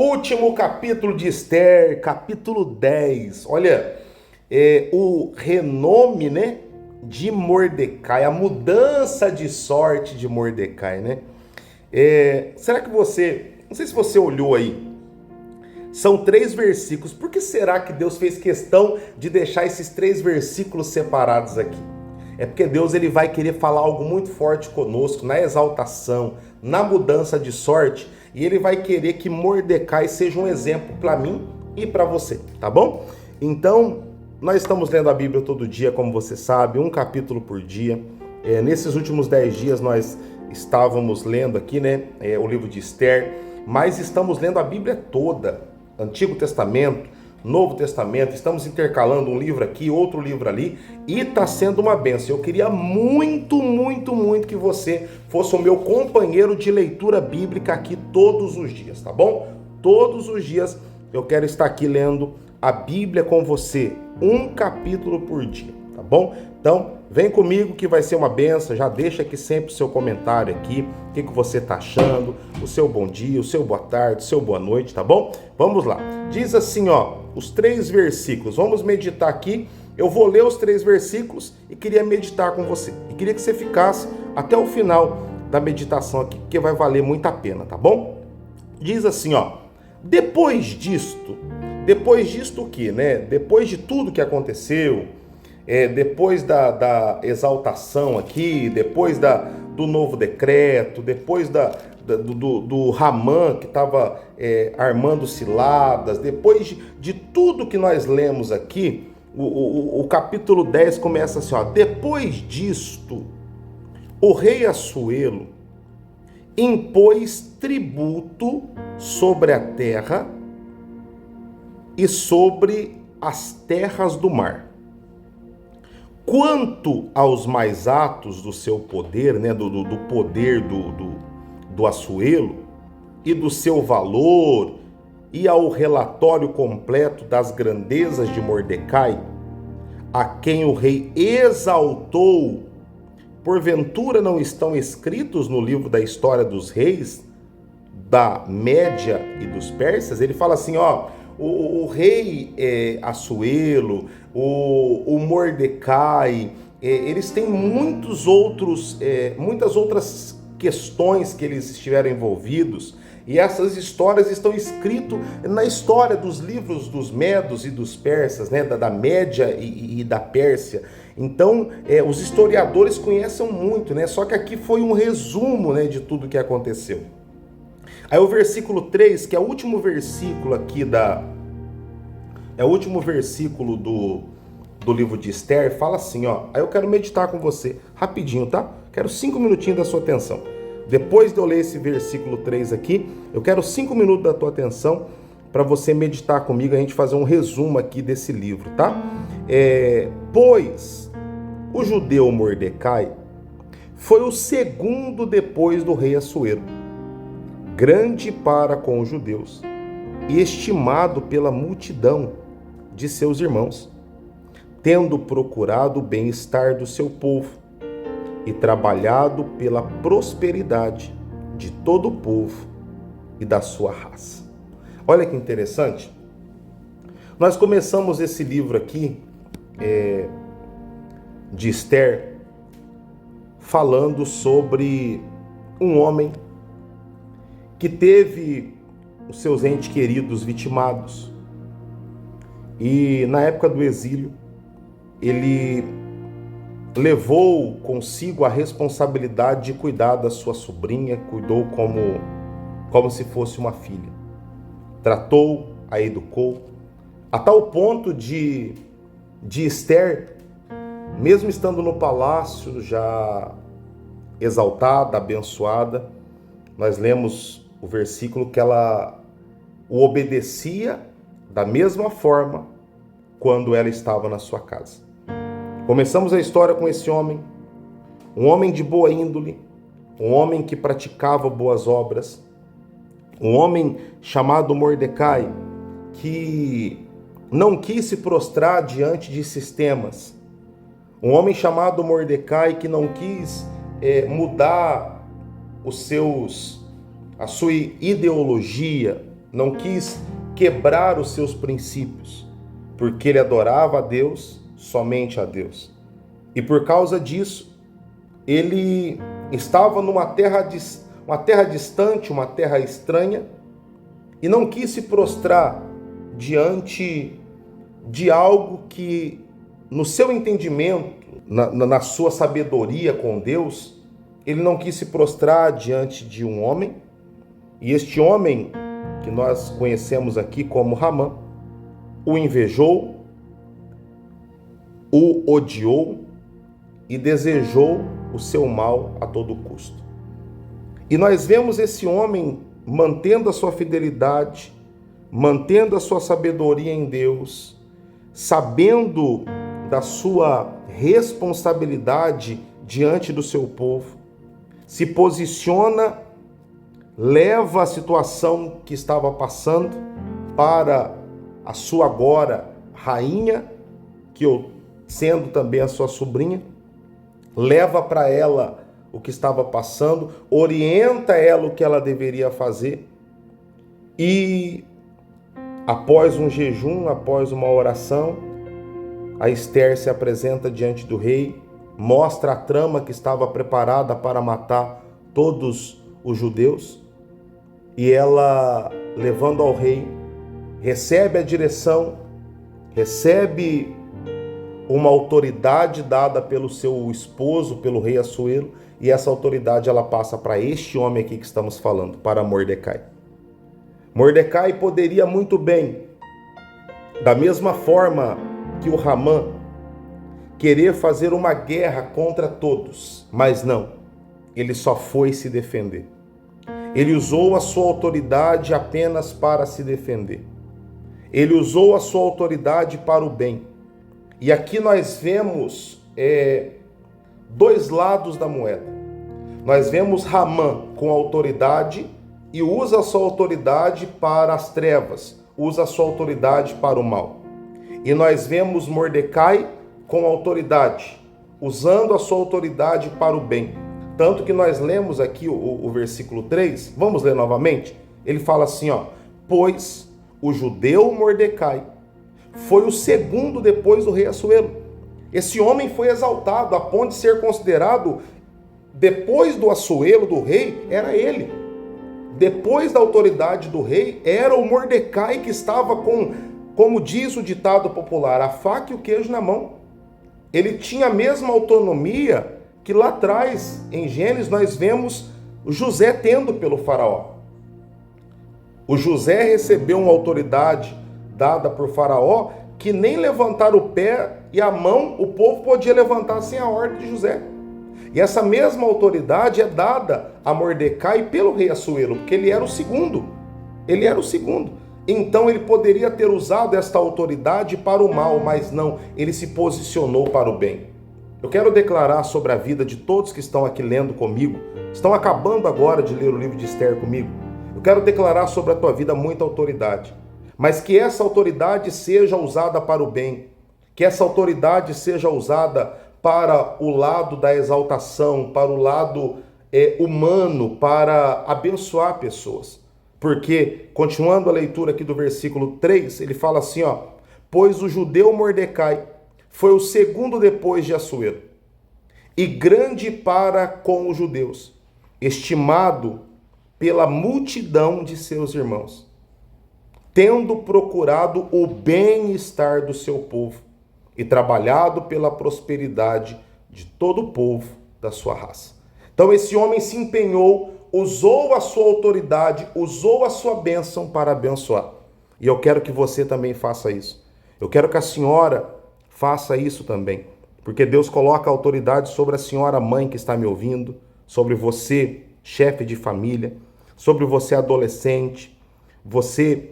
Último capítulo de Esther, capítulo 10. Olha, o renome, né, de Mordecai, a mudança de sorte de Mordecai, né? Será que você, não sei se você olhou aí, são 3 versículos. Por que será que Deus fez questão de deixar esses 3 versículos separados aqui? É porque Deus ele vai querer falar algo muito forte conosco, na exaltação, na mudança de sorte, e ele vai querer que Mordecai seja um exemplo para mim e para você, tá bom? Então, nós estamos lendo a Bíblia todo dia, como você sabe, um capítulo por dia. Nesses últimos 10 dias nós estávamos lendo aqui, né, o livro de Esther, mas estamos lendo a Bíblia toda, Antigo Testamento, Novo Testamento, estamos intercalando um livro aqui, outro livro ali, e está sendo uma bênção. Eu queria muito que você fosse o meu companheiro de leitura bíblica aqui todos os dias, tá bom? Todos os dias eu quero estar aqui lendo a Bíblia com você, um capítulo por dia, tá bom? Então, vem comigo que vai ser uma benção. Já deixa aqui sempre o seu comentário aqui, o que você tá achando, o seu bom dia, o seu boa tarde, o seu boa noite, tá bom? Vamos lá. Diz assim, ó, os 3 versículos. Vamos meditar aqui. Eu vou ler os 3 versículos e queria meditar com você. E queria que você ficasse até o final da meditação aqui, porque vai valer muito a pena, tá bom? Diz assim, ó, depois disto o que, né? Depois de tudo que aconteceu, depois da exaltação aqui, depois do novo decreto, depois do Ramã que estava armando ciladas, depois de tudo que nós lemos aqui, o capítulo 10 começa assim, ó, depois disto, o rei Assuero impôs tributo sobre a terra e sobre as terras do mar. Quanto aos mais atos do seu poder, né, do poder do Assuero e do seu valor, e ao relatório completo das grandezas de Mordecai, a quem o rei exaltou, porventura não estão escritos no livro da história dos reis, da Média e dos persas? Ele fala assim, ó, o rei Assuero, o Mordecai, eles têm muitas outras questões que eles estiveram envolvidos, e essas histórias estão escritas na história dos livros dos medos e dos persas, né, da Média e da Pérsia. Então, os historiadores conhecem muito, né? Só que aqui foi um resumo, né, de tudo que aconteceu. Aí o versículo 3, que é o último versículo aqui é o último versículo do livro de Esther, fala assim, ó. Aí eu quero meditar com você, rapidinho, tá? Quero 5 minutinhos da sua atenção. Depois de eu ler esse versículo 3 aqui, eu quero 5 minutos da tua atenção para você meditar comigo, a gente fazer um resumo aqui desse livro, tá? Pois o judeu Mordecai foi o segundo depois do rei Assuero, grande para com os judeus e estimado pela multidão de seus irmãos, tendo procurado o bem-estar do seu povo e trabalhado pela prosperidade de todo o povo e da sua raça. Olha que interessante. Nós começamos esse livro aqui de Esther falando sobre um homem que teve os seus entes queridos vitimados. E na época do exílio, ele levou consigo a responsabilidade de cuidar da sua sobrinha, cuidou como se fosse uma filha. Tratou, a educou, a tal ponto de Esther, mesmo estando no palácio, já exaltada, abençoada, nós lemos o versículo que ela o obedecia da mesma forma quando ela estava na sua casa. Começamos a história com esse homem, um homem de boa índole, um homem que praticava boas obras, um homem chamado Mordecai, que não quis se prostrar diante de sistemas, um homem chamado Mordecai que não quis mudar a sua ideologia, não quis quebrar os seus princípios, porque ele adorava a Deus, somente a Deus. E por causa disso, ele estava numa terra distante, uma terra estranha, e não quis se prostrar diante de algo que, no seu entendimento, na sua sabedoria com Deus, ele não quis se prostrar diante de um homem, e este homem, que nós conhecemos aqui como Ramã, o invejou, o odiou e desejou o seu mal a todo custo. E nós vemos esse homem mantendo a sua fidelidade, mantendo a sua sabedoria em Deus, sabendo da sua responsabilidade diante do seu povo, se posiciona, leva a situação que estava passando para a sua agora rainha, que eu, sendo também a sua sobrinha, leva para ela o que estava passando, orienta ela o que ela deveria fazer, e após um jejum, após uma oração, a Ester se apresenta diante do rei, mostra a trama que estava preparada para matar todos os judeus, e ela, levando ao rei, recebe a direção, recebe uma autoridade dada pelo seu esposo, pelo rei Assuero, e essa autoridade ela passa para este homem aqui que estamos falando, para Mordecai. Mordecai poderia muito bem, da mesma forma que o Ramã, querer fazer uma guerra contra todos, mas não, ele só foi se defender. Ele usou a sua autoridade apenas para se defender. Ele usou a sua autoridade para o bem. E aqui nós vemos dois lados da moeda. Nós vemos Ramã com autoridade e usa a sua autoridade para as trevas, usa a sua autoridade para o mal. E nós vemos Mordecai com autoridade, usando a sua autoridade para o bem. Tanto que nós lemos aqui o versículo 3, vamos ler novamente? Ele fala assim, pois o judeu Mordecai foi o segundo depois do rei Assuero. Esse homem foi exaltado a ponto de ser considerado, depois do Assuero, do rei, era ele. Depois da autoridade do rei, era o Mordecai que estava com, como diz o ditado popular, a faca e o queijo na mão. Ele tinha a mesma autonomia que lá atrás, em Gênesis, nós vemos o José tendo pelo faraó. O José recebeu uma autoridade dada por faraó, que nem levantar o pé e a mão o povo podia levantar sem a ordem de José. E essa mesma autoridade é dada a Mordecai pelo rei Assuero, porque ele era o segundo. Ele era o segundo. Então ele poderia ter usado esta autoridade para o mal, mas não, ele se posicionou para o bem. Eu quero declarar sobre a vida de todos que estão aqui lendo comigo, estão acabando agora de ler o livro de Ester comigo. Eu quero declarar sobre a tua vida muita autoridade, mas que essa autoridade seja usada para o bem, que essa autoridade seja usada para o lado da exaltação, para o lado humano, para abençoar pessoas. Porque, continuando a leitura aqui do versículo 3, ele fala assim, pois o judeu Mordecai foi o segundo depois de Assuero, e grande para com os judeus, estimado pela multidão de seus irmãos, tendo procurado o bem-estar do seu povo e trabalhado pela prosperidade de todo o povo da sua raça. Então esse homem se empenhou, usou a sua autoridade, usou a sua bênção para abençoar. E eu quero que você também faça isso. Eu quero que a senhora faça isso também, porque Deus coloca a autoridade sobre a senhora mãe que está me ouvindo, sobre você, chefe de família, sobre você adolescente, você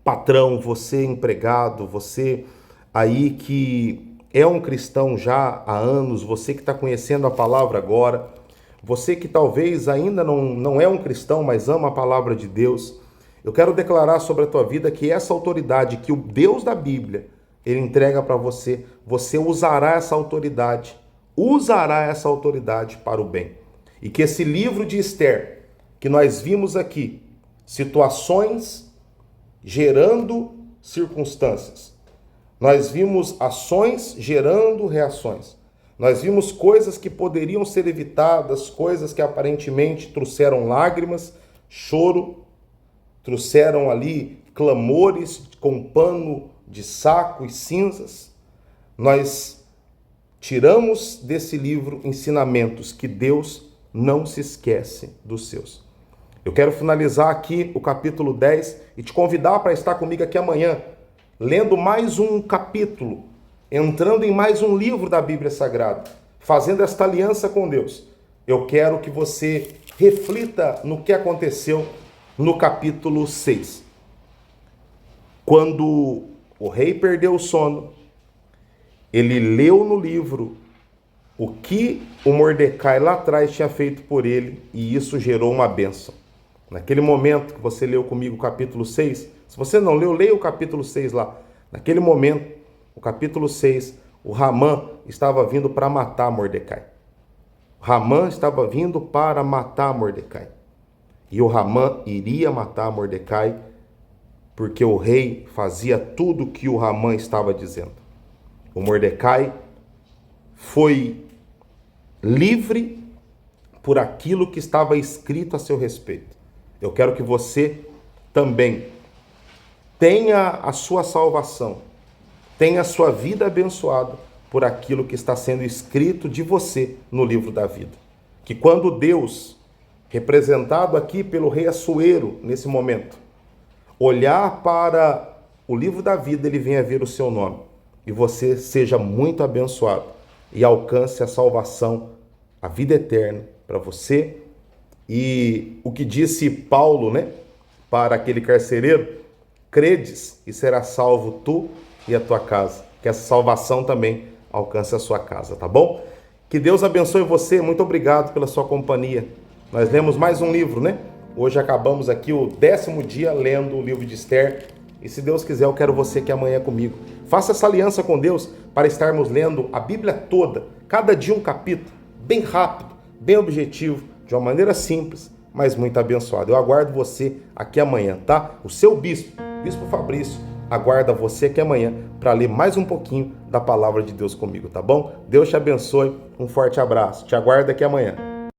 patrão, você empregado, você aí que é um cristão já há anos, você que está conhecendo a palavra agora, você que talvez ainda não é um cristão, mas ama a palavra de Deus, eu quero declarar sobre a tua vida que essa autoridade que o Deus da Bíblia ele entrega para você, você usará essa autoridade para o bem. E que esse livro de Ester, que nós vimos aqui, situações gerando circunstâncias. Nós vimos ações gerando reações. Nós vimos coisas que poderiam ser evitadas, coisas que aparentemente trouxeram lágrimas, choro, trouxeram ali clamores com pano de saco e cinzas. Nós tiramos desse livro ensinamentos que Deus não se esquece dos seus. Eu quero finalizar aqui o capítulo 10 e te convidar para estar comigo aqui amanhã, lendo mais um capítulo, entrando em mais um livro da Bíblia Sagrada, fazendo esta aliança com Deus. Eu quero que você reflita no que aconteceu no capítulo 6. Quando o rei perdeu o sono, ele leu no livro o que o Mordecai lá atrás tinha feito por ele, e isso gerou uma bênção. Naquele momento que você leu comigo o capítulo 6, se você não leu, leia o capítulo 6 lá. Naquele momento, o capítulo 6, o Hamã estava vindo para matar Mordecai. Hamã estava vindo para matar Mordecai. E o Hamã iria matar Mordecai porque o rei fazia tudo o que o Hamã estava dizendo. O Mordecai foi livre por aquilo que estava escrito a seu respeito. Eu quero que você também tenha a sua salvação, tenha a sua vida abençoada por aquilo que está sendo escrito de você no livro da vida. Que quando Deus, representado aqui pelo rei Assuero nesse momento, olhar para o livro da vida, ele venha ver o seu nome e você seja muito abençoado e alcance a salvação, a vida eterna para você. E o que disse Paulo, para aquele carcereiro: credes e será salvo tu e a tua casa. Que essa salvação também alcance a sua casa, tá bom? Que Deus abençoe você. Muito obrigado pela sua companhia. Nós lemos mais um livro, Hoje acabamos aqui o 10º dia lendo o livro de Esther. E se Deus quiser, eu quero você aqui amanhã comigo. Faça essa aliança com Deus para estarmos lendo a Bíblia toda, cada dia um capítulo, bem rápido, bem objetivo, de uma maneira simples, mas muito abençoada. Eu aguardo você aqui amanhã, tá? O seu bispo, Bispo Fabrício, aguarda você aqui amanhã para ler mais um pouquinho da palavra de Deus comigo, tá bom? Deus te abençoe, um forte abraço. Te aguardo aqui amanhã.